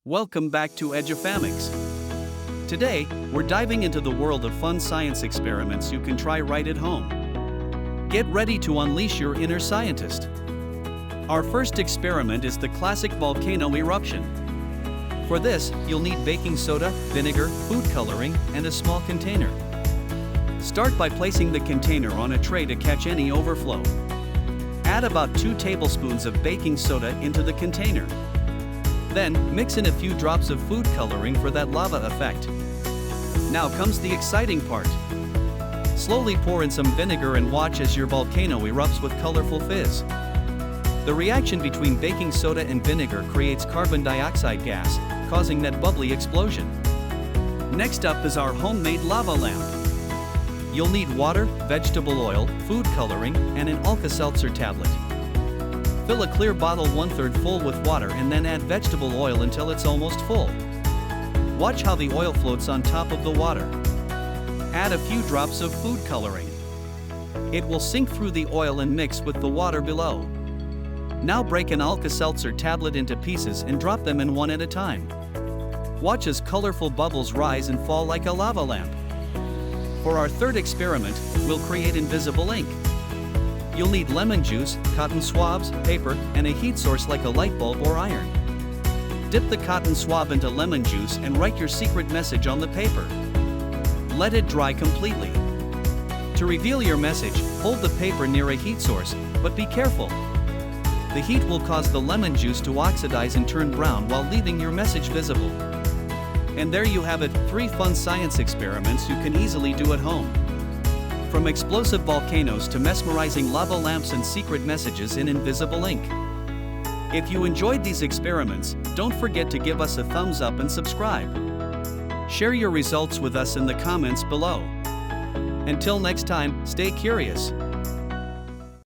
Welcome back to Edufamics. Today, we're diving into the world of fun science experiments you can try right at home. Get ready to unleash your inner scientist. Our first experiment is the classic volcano eruption. For this, you'll need baking soda, vinegar, food coloring, and a small container. Start by placing the container on a tray to catch any overflow. Add about 2 tablespoons of baking soda into the container. Then, mix in a few drops of food coloring for that lava effect. Now comes the exciting part. Slowly pour in some vinegar and watch as your volcano erupts with colorful fizz. The reaction between baking soda and vinegar creates carbon dioxide gas, causing that bubbly explosion. Next up is our homemade lava lamp. You'll need water, vegetable oil, food coloring, and an Alka-Seltzer tablet. Fill a clear bottle 1/3 full with water and then add vegetable oil until it's almost full. Watch how the oil floats on top of the water. Add a few drops of food coloring. It will sink through the oil and mix with the water below. Now break an Alka-Seltzer tablet into pieces and drop them in one at a time. Watch as colorful bubbles rise and fall like a lava lamp. For our third experiment, we'll create invisible ink. You'll need lemon juice, cotton swabs, paper, and a heat source like a light bulb or iron. Dip the cotton swab into lemon juice and write your secret message on the paper. Let it dry completely. To reveal your message, hold the paper near a heat source, but be careful. The heat will cause the lemon juice to oxidize and turn brown while leaving your message visible. And there you have it, 3 fun science experiments you can easily do at home. From explosive volcanoes to mesmerizing lava lamps and secret messages in invisible ink. If you enjoyed these experiments, don't forget to give us a thumbs up and subscribe. Share your results with us in the comments below. Until next time, stay curious.